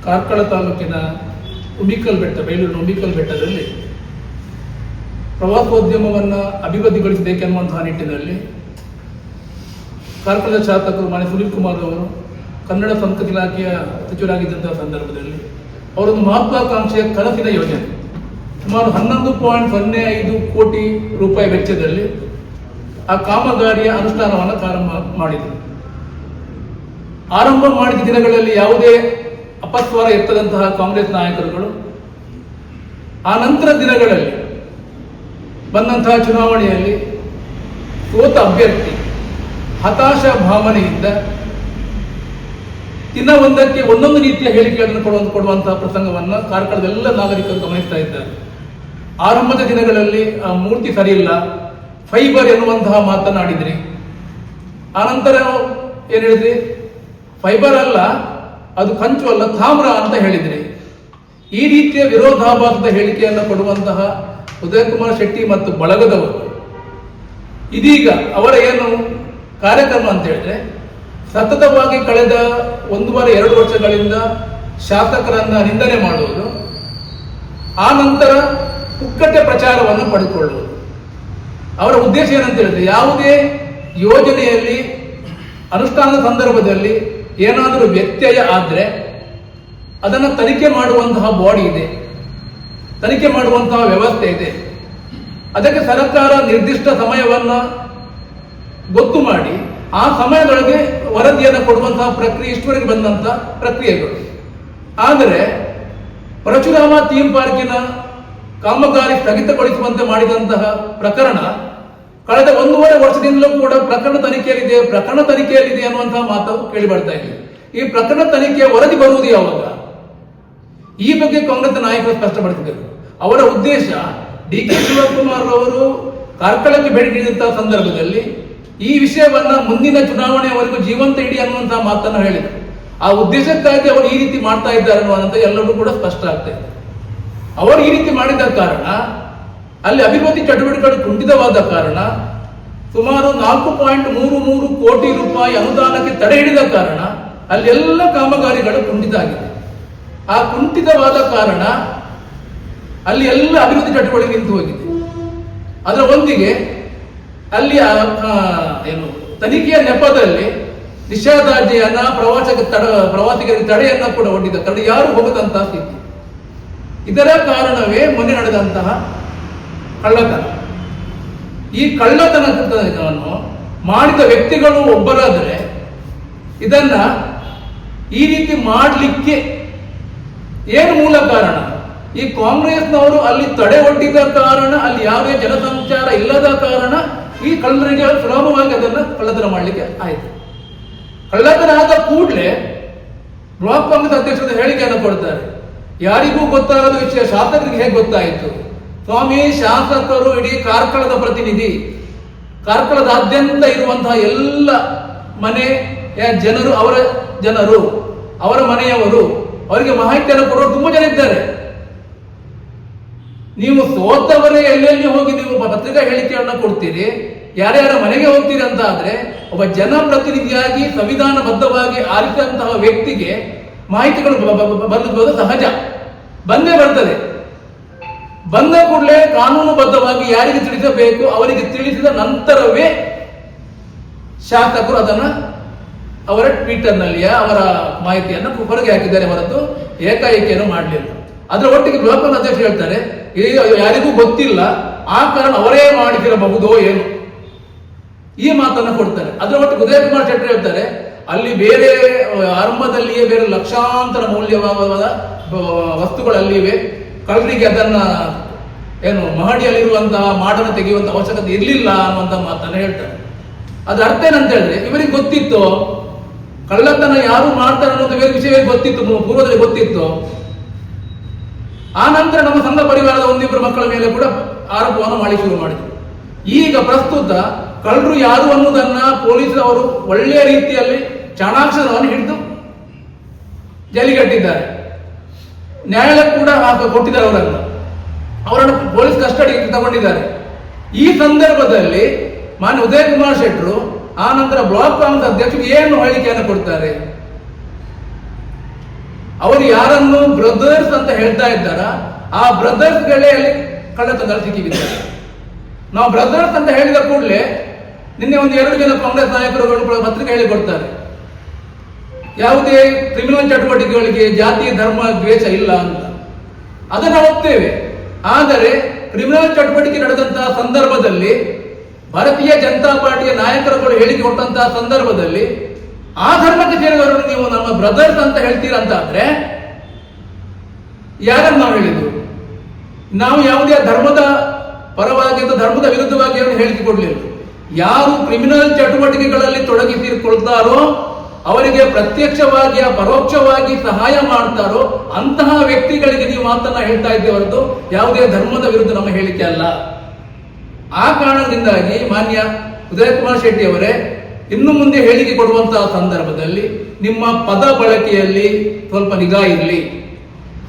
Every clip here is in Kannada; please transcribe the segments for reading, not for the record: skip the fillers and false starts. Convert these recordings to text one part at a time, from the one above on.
ಕಾರ್ಕಳ ತಾಲೂಕಿನ ಉಮಿಕಲ್ ಬೆಟ್ಟ, ಬೇಲೂರಿನ ಉಮಿಕಲ್ ಬೆಟ್ಟದಲ್ಲಿ ಪ್ರವಾಸೋದ್ಯಮವನ್ನು ಅಭಿವೃದ್ಧಿಗೊಳಿಸಬೇಕೆನ್ನುವಂತಹ ನಿಟ್ಟಿನಲ್ಲಿ ಕಾರ್ಕಳದ ಶಾಸಕರು ಮಾನ್ಯ ಸುನೀಲ್ ಕುಮಾರ್ ಅವರು ಕನ್ನಡ ಸಂಸ್ಕೃತಿ ಇಲಾಖೆಯ ಸಚಿವರಾಗಿದ್ದಂತಹ ಸಂದರ್ಭದಲ್ಲಿ ಅವರೊಂದು ಮಹತ್ವಾಕಾಂಕ್ಷೆಯ ಕನಸಿನ ಯೋಜನೆ ಸುಮಾರು 11.05 ಕೋಟಿ ರೂಪಾಯಿ ವೆಚ್ಚದಲ್ಲಿ ಆ ಕಾಮಗಾರಿಯ ಅನುಷ್ಠಾನವನ್ನು ಪ್ರಾರಂಭ ಮಾಡಿದರು. ಆರಂಭ ಮಾಡಿದ ದಿನಗಳಲ್ಲಿ ಯಾವುದೇ ಅಪಸ್ವರ ಎತ್ತದಂತಹ ಕಾಂಗ್ರೆಸ್ ನಾಯಕರುಗಳು ಆ ನಂತರ ದಿನಗಳಲ್ಲಿ ಬಂದಂತಹ ಚುನಾವಣೆಯಲ್ಲಿ ಸೋತ ಅಭ್ಯರ್ಥಿ ಹತಾಶ ಭಾವನೆಯಿಂದ ದಿನವೊಂದಕ್ಕೆ ಒಂದೊಂದು ರೀತಿಯ ಹೇಳಿಕೆಗಳನ್ನು ಕೊಡುವಂತಹ ಪ್ರಸಂಗವನ್ನು ಕಾರ್ಕಳದ ನಾಗರಿಕರು ಗಮನಿಸ್ತಾ ಇದ್ದಾರೆ. ಆರಂಭದ ದಿನಗಳಲ್ಲಿ ಆ ಮೂರ್ತಿ ಸರಿಯಿಲ್ಲ, ಫೈಬರ್ ಎನ್ನುವಂತಹ ಮಾತನಾಡಿದ್ರಿ. ಆನಂತರ ಏನು ಹೇಳಿದ್ರಿ? ಫೈಬರ್ ಅಲ್ಲ, ಅದು ಕಂಚು ಅಲ್ಲ, ತಾಮ್ರ ಅಂತ ಹೇಳಿದ್ರಿ. ಈ ರೀತಿಯ ವಿರೋಧಾಭಾಸದ ಹೇಳಿಕೆಯನ್ನು ಕೊಡುವಂತಹ ಉದಯ್ ಕುಮಾರ್ ಶೆಟ್ಟಿ ಮತ್ತು ಬಳಗದವರು ಇದೀಗ ಅವರ ಏನು ಕಾರ್ಯಕ್ರಮ ಅಂತ ಹೇಳಿದ್ರೆ ಸತತವಾಗಿ ಕಳೆದ 1.5-2 ವರ್ಷಗಳಿಂದ ಶಾಸಕರನ್ನ ನಿಂದನೆ ಮಾಡುವುದು, ಆ ನಂತರ ಪುಕ್ಕಟೆ ಪ್ರಚಾರವನ್ನು ಪಡೆದುಕೊಳ್ಳುವುದು. ಅವರ ಉದ್ದೇಶ ಏನಂತ ಹೇಳಿದ್ರೆ ಯಾವುದೇ ಯೋಜನೆಯಲ್ಲಿ ಅನುಷ್ಠಾನದ ಸಂದರ್ಭದಲ್ಲಿ ಏನಾದರೂ ವ್ಯತ್ಯಯ ಆದರೆ ಅದನ್ನು ತನಿಖೆ ಮಾಡುವಂತಹ ಬಾಡಿ ಇದೆ, ತನಿಖೆ ಮಾಡುವಂತಹ ವ್ಯವಸ್ಥೆ ಇದೆ. ಅದಕ್ಕೆ ಸರ್ಕಾರ ನಿರ್ದಿಷ್ಟ ಸಮಯವನ್ನು ಗೊತ್ತು ಮಾಡಿ ಆ ಸಮಯದೊಳಗೆ ವರದಿಯನ್ನು ಕೊಡುವಂತಹ ಪ್ರಕ್ರಿಯೆ ಇಷ್ಟವರೆಗೆ ಬಂದಂತಹ ಪ್ರಕ್ರಿಯೆಗಳು. ಆದರೆ ಪರಶುರಾಮ ಥೀಮ್ ಪಾರ್ಕಿನ ಕಾಮಗಾರಿ ಸ್ಥಗಿತಗೊಳಿಸುವಂತೆ ಮಾಡಿದಂತಹ ಪ್ರಕರಣ ಕಳೆದ 1.5 ವರ್ಷದಿಂದಲೂ ಕೂಡ ಪ್ರಕರಣ ತನಿಖೆಯಲ್ಲಿದೆ ಅನ್ನುವಂತಹ ಮಾತು ಕೇಳಿ ಬರ್ತಾ ಇದೆ. ಈ ಪ್ರಕರಣ ತನಿಖೆಯ ವರದಿ ಬರುವುದು ಯಾವಾಗ? ಈ ಬಗ್ಗೆ ಕಾಂಗ್ರೆಸ್ ನಾಯಕರು ಸ್ಪಷ್ಟಪಡಿಸಬೇಕು. ಅವರ ಉದ್ದೇಶ ಡಿ.ಕೆ. ಶಿವಕುಮಾರ್ ಅವರು ಕಾರ್ಕಳಕ್ಕೆ ಭೇಟಿ ನೀಡಿದಂತಹ ಸಂದರ್ಭದಲ್ಲಿ ಈ ವಿಷಯವನ್ನ ಮುಂದಿನ ಚುನಾವಣೆಯವರೆಗೂ ಜೀವಂತ ಇಡಿ ಅನ್ನುವಂತಹ ಮಾತನ್ನು ಹೇಳಿದರು. ಆ ಉದ್ದೇಶಕ್ಕಾಗಿ ಅವರು ಈ ರೀತಿ ಮಾಡ್ತಾ ಇದ್ದಾರೆ ಅನ್ನುವಂಥ ಎಲ್ಲರೂ ಕೂಡ ಸ್ಪಷ್ಟ ಆಗ್ತಾ ಇದೆ. ಅವರು ಈ ರೀತಿ ಮಾಡಿದ ಕಾರಣ ಅಲ್ಲಿ ಅಭಿವೃದ್ಧಿ ಚಟುವಟಿಕೆಗಳು ಕುಂಠಿತವಾದ ಕಾರಣ ಸುಮಾರು 4.33 ಕೋಟಿ ರೂಪಾಯಿ ಅನುದಾನಕ್ಕೆ ತಡೆ ಹಿಡಿದ ಕಾರಣ ಅಲ್ಲಿ ಎಲ್ಲ ಕಾಮಗಾರಿಗಳು ಕುಂಠಿತ ಆಗಿದೆ. ಆ ಕುಂಠಿತವಾದ ಕಾರಣ ಅಲ್ಲಿ ಎಲ್ಲ ಅಭಿವೃದ್ಧಿ ಚಟುವಟಿಕೆ ನಿಂತು ಹೋಗಿದೆ. ಅದರ ಒಂದಿಗೆ ಅಲ್ಲಿ ಏನು ತನಿಖೆಯ ನೆಪದಲ್ಲಿ ನಿಷೇಧಾಜ್ಞೆಯನ್ನ ಪ್ರವಾಸಿಗರಿಗೆ ತಡೆಯನ್ನ ಕೂಡ ಒಡ್ಡಿದ ತಡೆ ಯಾರು ಹೋಗದಂತಹ ಸ್ಥಿತಿ. ಇದರ ಕಾರಣವೇ ಮೊನ್ನೆ ನಡೆದಂತಹ ಕಳ್ಳತನ. ಈ ಕಳ್ಳತನವನ್ನು ಮಾಡಿದ ವ್ಯಕ್ತಿಗಳು ಒಬ್ಬರಾದರೆ ಇದನ್ನ ಈ ರೀತಿ ಮಾಡಲಿಕ್ಕೆ ಏನು ಮೂಲ ಕಾರಣ? ಈ ಕಾಂಗ್ರೆಸ್ನವರು ಅಲ್ಲಿ ತಡೆ ಒಡ್ಡಿದ ಕಾರಣ, ಅಲ್ಲಿ ಯಾವುದೇ ಜನಸಂಚಾರ ಇಲ್ಲದ ಕಾರಣ ಈ ಕಳ್ಳರಿಗೆ ಸುಲಭವಾಗಿ ಅದನ್ನು ಕಳ್ಳತನ ಮಾಡಲಿಕ್ಕೆ ಆಯಿತು. ಕಳ್ಳತನ ಆದ ಕೂಡಲೇ ಬ್ಲಾಕ್ ಕಾಂಗ್ರೆಸ್ ಅಧ್ಯಕ್ಷರ ಹೇಳಿಕೆಯನ್ನು ಕೊಡ್ತಾರೆ. ಯಾರಿಗೂ ಗೊತ್ತಾಗದ ವಿಷಯ ಶಾಸಕರಿಗೆ ಹೇಗೆ ಗೊತ್ತಾಯಿತು? ಸ್ವಾಮಿ, ಶಾಸಕರು ಇಡೀ ಕಾರ್ಕಳದ ಪ್ರತಿನಿಧಿ, ಕಾರ್ಕಳದಾದ್ಯಂತ ಇರುವಂತಹ ಎಲ್ಲ ಮನೆಯ ಜನರು, ಅವರ ಮನೆಯವರು, ಅವರಿಗೆ ಮಾಹಿತಿಯನ್ನು ಕೊಡೋರು ತುಂಬಾ ಜನ ಇದ್ದಾರೆ. ನೀವು ಸೋತವರೇ ಎಲ್ಲೆಲ್ಲಿ ಹೋಗಿ ನೀವು ಪತ್ರಿಕಾ ಹೇಳಿಕೆಯನ್ನು ಕೊಡ್ತೀರಿ, ಯಾರ್ಯಾರ ಮನೆಗೆ ಹೋಗ್ತೀರಿ ಅಂತ ಆದ್ರೆ ಒಬ್ಬ ಜನಪ್ರತಿನಿಧಿಯಾಗಿ ಸಂವಿಧಾನಬದ್ಧವಾಗಿ ಆರಿಸಿದಂತಹ ವ್ಯಕ್ತಿಗೆ ಮಾಹಿತಿಗಳು ಬರುವುದು ಸಹಜ, ಬಂದೇ ಬರ್ತದೆ. ಬಂದ ಕೂಡಲೇ ಕಾನೂನುಬದ್ಧವಾಗಿ ಯಾರಿಗೆ ತಿಳಿಸಬೇಕು ಅವರಿಗೆ ತಿಳಿಸಿದ ನಂತರವೇ ಶಾಸಕರು ಅದನ್ನ ಅವರ ಟ್ವಿಟರ್ನಲ್ಲಿಯ ಅವರ ಮಾಹಿತಿಯನ್ನು ಹೊರಗೆ ಹಾಕಿದ್ದಾರೆ ಹೊರತು ಏಕಾಏಕಿಯನ್ನು ಮಾಡಲಿಲ್ಲ. ಅದರ ಒಟ್ಟಿಗೆ ಬ್ಲಾಕ್ ಅಧ್ಯಕ್ಷ ಹೇಳ್ತಾರೆ ಯಾರಿಗೂ ಗೊತ್ತಿಲ್ಲ, ಆ ಕಾರಣ ಅವರೇ ಮಾಡಿಸಿರಬಹುದೋ ಏನು, ಈ ಮಾತನ್ನು ಕೊಡ್ತಾರೆ. ಅದರ ಒಟ್ಟಿಗೆ ಉದಯ್ ಕುಮಾರ್ ಶೆಟ್ಟಿ ಹೇಳ್ತಾರೆ ಅಲ್ಲಿ ಬೇರೆ ಆರಂಭದಲ್ಲಿಯೇ ಬೇರೆ ಲಕ್ಷಾಂತರ ಮೌಲ್ಯವಾದ ವಸ್ತುಗಳಲ್ಲಿವೆ, ಕಳ್ಳರಿಗೆ ಅದನ್ನ ಏನು ಮಹಡಿಯಲ್ಲಿರುವಂತಹ ಮಾಡನ್ನು ತೆಗೆಯುವಂತ ಅವಶ್ಯಕತೆ ಇರಲಿಲ್ಲ ಅನ್ನುವಂಥ ಮಾತನ್ನು ಹೇಳ್ತಾರೆ. ಅದ್ರ ಅರ್ಥ ಏನಂತ ಹೇಳಿದ್ರೆ ಇವರಿಗೆ ಗೊತ್ತಿತ್ತು ಕಳ್ಳತನ ಯಾರು ಮಾಡ್ತಾರೆ ಅನ್ನೋದು ಬೇರೆ ವಿಷಯ ಗೊತ್ತಿತ್ತು, ಪೂರ್ವದಲ್ಲಿ ಗೊತ್ತಿತ್ತು. ಆ ನಂತರ ನಮ್ಮ ಸಂಘ ಪರಿವಾರದ 1-2 ಮಕ್ಕಳ ಮೇಲೆ ಕೂಡ ಆರೋಪವನ್ನು ಮಾಡಿ ಶುರು ಮಾಡಿದರು. ಈಗ ಪ್ರಸ್ತುತ ಕಳ್ಳರು ಯಾರು ಅನ್ನೋದನ್ನ ಪೊಲೀಸರು ಒಳ್ಳೆಯ ರೀತಿಯಲ್ಲಿ ಚಾಣಾಕ್ಷರವನ್ನು ಹಿಡಿದು ಜೈಲಿಗಟ್ಟಿದ್ದಾರೆ. ನ್ಯಾಯಾಲಯ ಕೂಡ ಕೊಟ್ಟಿದ್ದಾರೆ, ಅವರನ್ನು ಪೊಲೀಸ್ ಕಸ್ಟಡಿಗೆ ತಗೊಂಡಿದ್ದಾರೆ. ಈ ಸಂದರ್ಭದಲ್ಲಿ ಮಾನ್ಯ ಉದಯ್ ಕುಮಾರ್ ಶೆಟ್ಟರು ಆ ನಂತರ ಬ್ಲಾಕ್ ಕಾಂಗ್ರೆಸ್ ಅಧ್ಯಕ್ಷರು ಏನು ಹೇಳಿಕೆಯನ್ನು ಕೊಡ್ತಾರೆ? ಅವರು ಯಾರನ್ನು ಬ್ರದರ್ಸ್ ಅಂತ ಹೇಳ್ತಾ ಇದ್ದಾರ ಆ ಬ್ರದರ್ಸ್ಗಳೇ ಅಲ್ಲಿ ಕಳ್ಳತನ ಸಿಕ್ಕಿಬಿದ್ದಾರೆ. ನಾವು ಬ್ರದರ್ಸ್ ಅಂತ ಹೇಳಿದ ಕೂಡಲೇ ನಿನ್ನೆ ಒಂದು 2 ಜನ ಕಾಂಗ್ರೆಸ್ ನಾಯಕರುಗಳು ಪತ್ರಿಕೆ ಹೇಳಿಕೊಡ್ತಾರೆ, ಯಾವುದೇ ಕ್ರಿಮಿನಲ್ ಚಟುವಟಿಕೆಗಳಿಗೆ ಜಾತಿ ಧರ್ಮ ದ್ವೇಷ ಇಲ್ಲ ಅಂತ. ಅದನ್ನು ಒಪ್ತೇವೆ. ಆದರೆ ಕ್ರಿಮಿನಲ್ ಚಟುವಟಿಕೆ ನಡೆದಂತಹ ಸಂದರ್ಭದಲ್ಲಿ ಭಾರತೀಯ ಜನತಾ ಪಾರ್ಟಿಯ ನಾಯಕರುಗಳು ಹೇಳಿಕೆ ಕೊಟ್ಟಂತಹ ಸಂದರ್ಭದಲ್ಲಿ ಆ ಧರ್ಮಕ್ಕೆ ಸೇರಿದವರನ್ನು ನೀವು ನಮ್ಮ ಬ್ರದರ್ಸ್ ಅಂತ ಹೇಳ್ತೀರಾ ಅಂತ ಆದ್ರೆ ಯಾರನ್ನು ನಾವು ಹೇಳಿದ್ರು? ನಾವು ಯಾವುದೇ ಧರ್ಮದ ಪರವಾಗಿ ಅಥವಾ ಧರ್ಮದ ವಿರುದ್ಧವಾಗಿ ಅವರು ಹೇಳಿಕೆ ಕೊಡಲಿಲ್ಲ. ಯಾರು ಕ್ರಿಮಿನಲ್ ಚಟುವಟಿಕೆಗಳಲ್ಲಿ ತೊಡಗಿಸಿಕೊಳ್ತಾರೋ ಅವರಿಗೆ ಪ್ರತ್ಯಕ್ಷವಾಗಿ ಪರೋಕ್ಷವಾಗಿ ಸಹಾಯ ಮಾಡ್ತಾರೋ ಅಂತಹ ವ್ಯಕ್ತಿಗಳಿಗೆ ನೀವು ಮಾತನ್ನ ಹೇಳ್ತಾ ಇದ್ದೇವೆ ಹೊರತು ಯಾವುದೇ ಧರ್ಮದ ವಿರುದ್ಧ ನಮ್ಮ ಹೇಳಿಕೆ ಅಲ್ಲ. ಆ ಕಾರಣದಿಂದಾಗಿ ಮಾನ್ಯ ಉದಯಕುಮಾರ್ ಶೆಟ್ಟಿ ಅವರೇ, ಇನ್ನು ಮುಂದೆ ಹೇಳಿಕೆ ಕೊಡುವಂತಹ ಸಂದರ್ಭದಲ್ಲಿ ನಿಮ್ಮ ಪದ ಬಳಕೆಯಲ್ಲಿ ಸ್ವಲ್ಪ ನಿಗಾ ಇರಲಿ.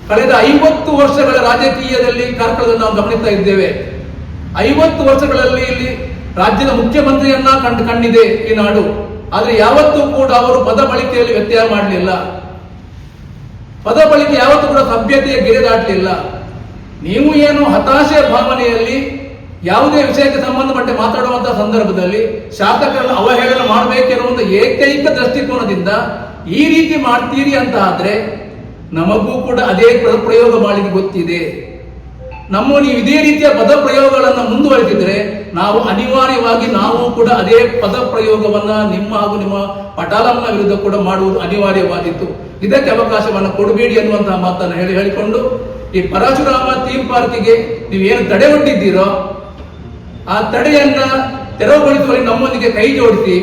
ಕಳೆದ 50 ವರ್ಷಗಳ ರಾಜಕೀಯದಲ್ಲಿ ಕಾರ್ಕಳದಲ್ಲಿ ನಾವು ಗಮನಿಸ್ತಾ ಇದ್ದೇವೆ. 50 ವರ್ಷಗಳಲ್ಲಿ ಇಲ್ಲಿ ರಾಜ್ಯದ ಮುಖ್ಯಮಂತ್ರಿಯನ್ನ ಕಂಡಿದೆ ಈ ನಾಡು. ಆದ್ರೆ ಯಾವತ್ತೂ ಕೂಡ ಅವರು ಪದ ಬಳಕೆಯಲ್ಲಿ ವ್ಯತ್ಯಯ ಮಾಡಲಿಲ್ಲ. ಪದ ಬಳಕೆ ಯಾವತ್ತೂ ಕೂಡ ಸಭ್ಯತೆಯ ಗೆರೆ ದಾಟಲಿಲ್ಲ. ನೀವು ಏನು ಹತಾಶೆ ಭಾವನೆಯಲ್ಲಿ ಯಾವುದೇ ವಿಷಯಕ್ಕೆ ಸಂಬಂಧಪಟ್ಟ ಮಾತಾಡುವಂತಹ ಸಂದರ್ಭದಲ್ಲಿ ಶಾಸಕರನ್ನು ಅವಹೇಳನ ಮಾಡಬೇಕೆನ್ನುವಂತ ಏಕೈಕ ದೃಷ್ಟಿಕೋನದಿಂದ ಈ ರೀತಿ ಮಾಡ್ತೀರಿ ಅಂತ ಆದ್ರೆ ನಮಗೂ ಕೂಡ ಅದೇ ಪ್ರಯೋಗ ಮಾಡಲಿಕ್ಕೆ ಗೊತ್ತಿದೆ. ನೀವು ಇದೇ ರೀತಿಯ ಪದ ಪ್ರಯೋಗಗಳನ್ನು ಮುಂದುವರೆಸಿದ್ರೆ ನಾವು ಅನಿವಾರ್ಯವಾಗಿ ನಾವು ಕೂಡ ಅದೇ ಪದ ಪ್ರಯೋಗವನ್ನ ನಿಮ್ಮ ಹಾಗೂ ನಿಮ್ಮ ಪಟಾಲಂನ ವಿರುದ್ಧ ಕೂಡ ಮಾಡುವುದು ಅನಿವಾರ್ಯವಾಗಿತ್ತು. ಇದಕ್ಕೆ ಅವಕಾಶವನ್ನು ಕೊಡಬೇಡಿ ಅನ್ನುವಂತಹ ಮಾತನ್ನು ಹೇಳಿಕೊಂಡು ಈ ಪರಶುರಾಮ ಥೀಮ್ ಪಾರ್ಕಿಗೆ ನೀವೇನು ತಡೆ ಒಡ್ಡಿದ್ದೀರೋ ಆ ತಡೆಯನ್ನ ತೆರವುಗೊಳಿಸುವಲ್ಲಿ ನಮ್ಮೊಂದಿಗೆ ಕೈ ಜೋಡಿಸಿ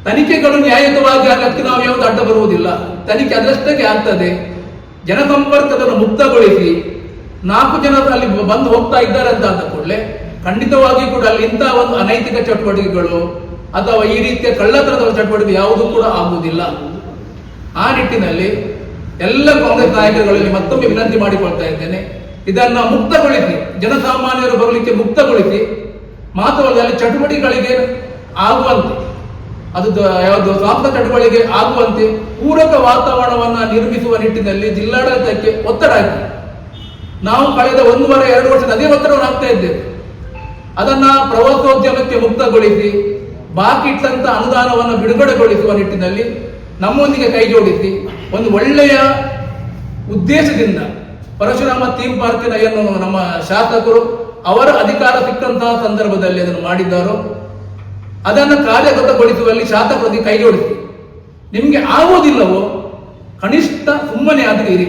ತನಿಖೆಗಳು ನ್ಯಾಯಯುತವಾಗಿ ಆಗಕ್ಕೆ ನಾವು ಯಾವುದು ಅಡ್ಡ ಬರುವುದಿಲ್ಲ. ತನಿಖೆ ಅದರಷ್ಟಕ್ಕೆ ಆಗ್ತದೆ. ಜನಸಂಪರ್ಕವನ್ನು ಮುಕ್ತಗೊಳಿಸಿ 4 ಜನ ಅಲ್ಲಿ ಬಂದು ಹೋಗ್ತಾ ಇದ್ದಾರೆ ಅಂತ ಅಂದ ಕೂಡಲೇ ಖಂಡಿತವಾಗಿ ಕೂಡ ಅಲ್ಲಿ ಇಂತಹ ಒಂದು ಅನೈತಿಕ ಚಟುವಟಿಕೆಗಳು ಅಥವಾ ಈ ರೀತಿಯ ಕಳ್ಳತನದ ಚಟುವಟಿಕೆ ಯಾವುದೂ ಕೂಡ ಆಗುವುದಿಲ್ಲ. ಆ ನಿಟ್ಟಿನಲ್ಲಿ ಎಲ್ಲ ಕಾಂಗ್ರೆಸ್ ನಾಯಕರುಗಳಲ್ಲಿ ಮತ್ತೊಮ್ಮೆ ವಿನಂತಿ ಮಾಡಿಕೊಳ್ತಾ ಇದ್ದೇನೆ, ಇದನ್ನ ಮುಕ್ತಗೊಳಿಸಿ, ಜನಸಾಮಾನ್ಯರು ಬರಲಿಕ್ಕೆ ಮುಕ್ತಗೊಳಿಸಿ, ಮಾತ್ರವಲ್ಲ ಅಲ್ಲಿ ಚಟುವಟಿಕೆಗಳಿಗೆ ಆಗುವಂತೆ, ಅದು ಯಾವುದು ಸಾಂಸ್ಕೃತಿಕ ಚಟುವಟಿಕೆ ಆಗುವಂತೆ ಪೂರಕ ವಾತಾವರಣವನ್ನ ನಿರ್ಮಿಸುವ ನಿಟ್ಟಿನಲ್ಲಿ ಜಿಲ್ಲಾಡಳಿತಕ್ಕೆ ಒತ್ತಡ ಹಾಕಿ ನಾವು ಕಳೆದ 1.5-2 ವರ್ಷದ ಅದೇ ಒತ್ತಡವನ್ನು ಹಾಕ್ತಾ ಇದ್ದೇವೆ. ಅದನ್ನ ಪ್ರವಾಸೋದ್ಯಮಕ್ಕೆ ಮುಕ್ತಗೊಳಿಸಿ ಬಾಕಿ ಇಟ್ಟಂತ ಅನುದಾನವನ್ನು ಬಿಡುಗಡೆಗೊಳಿಸುವ ನಿಟ್ಟಿನಲ್ಲಿ ನಮ್ಮೊಂದಿಗೆ ಕೈ ಜೋಡಿಸಿ ಒಂದು ಒಳ್ಳೆಯ ಉದ್ದೇಶದಿಂದ ಪರಶುರಾಮ ಥೀಮ್ ಪಾರ್ಕಿನ ಏನು ನಮ್ಮ ಶಾಸಕರು ಅವರ ಅಧಿಕಾರ ಸಿಕ್ಕಂತಹ ಸಂದರ್ಭದಲ್ಲಿ ಅದನ್ನು ಮಾಡಿದ್ದಾರೋ ಅದನ್ನು ಕಾರ್ಯಗತಗೊಳಿಸುವಲ್ಲಿ ಶಾಸಕರಿಗೆ ಕೈ ಜೋಡಿಸಿ. ನಿಮ್ಗೆ ಆಗುವುದಿಲ್ಲವೋ ಕನಿಷ್ಠ ಸುಮ್ಮನೆ ಆದರೂ ಇರಿ.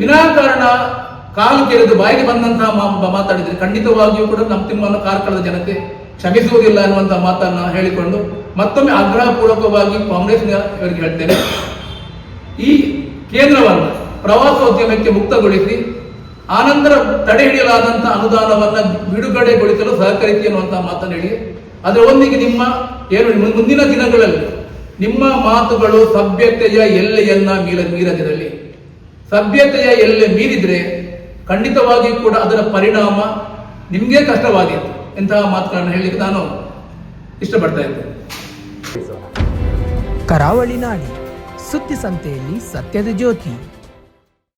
ವಿನಾಕಾರಣ ಕಾಲು ಕೆರೆದು ಬಾಯಿಗೆ ಬಂದಂತಹ ಮಾತಾಡಿದ್ರೆ ಖಂಡಿತವಾಗಿಯೂ ಕೂಡ ನಿಮ್ಮನ್ನು ಕಾರ್ಕಳದ ಜನತೆ ಕ್ಷಮಿಸುವುದಿಲ್ಲ ಅನ್ನುವಂತಹ ಮಾತನ್ನ ಹೇಳಿಕೊಂಡು ಮತ್ತೊಮ್ಮೆ ಆಗ್ರಹಪೂರ್ವಕವಾಗಿ ಕಾಂಗ್ರೆಸ್ನವರಿಗೆ ಹೇಳ್ತೇನೆ, ಈ ಕೇಂದ್ರವನ್ನು ಪ್ರವಾಸೋದ್ಯಮಕ್ಕೆ ಮುಕ್ತಗೊಳಿಸಿ ಆನಂತರ ತಡೆ ಹಿಡಿಯಲಾದಂತಹ ಅನುದಾನವನ್ನ ಬಿಡುಗಡೆಗೊಳಿಸಲು ಸಹಕರಿಸಿ ಅನ್ನುವಂತಹ ಮಾತನ್ನು ಹೇಳಿ ಅದರ ಒಂದಿಗೆ ನಿಮ್ಮ ಏನು ಮುಂದಿನ ದಿನಗಳಲ್ಲಿ ನಿಮ್ಮ ಮಾತುಗಳು ಸಭ್ಯತೆಯ ಎಲ್ಲೆಯನ್ನ ಮೀರದಿರಲಿ. ಸಭ್ಯತೆಯ ಎಲ್ಲೆ ಮೀರಿದ್ರೆ ಖಂಡಿತವಾಗಿಯೂ ಕೂಡ ಅದರ ಪರಿಣಾಮ ನಿಮಗೆ ಕಷ್ಟವಾಗಿತ್ತು. ಇಂತಹ ಮಾತುಗಳನ್ನು ಹೇಳಲಿಕ್ಕೆ ನಾನು ಇಷ್ಟಪಡ್ತಾ ಇದ್ದೇನೆ. ಕರಾವಳಿ ನಾಡಿ ಸುದ್ದಿ ಸಂತೆಯಲ್ಲಿ ಸತ್ಯದ ಜ್ಯೋತಿ.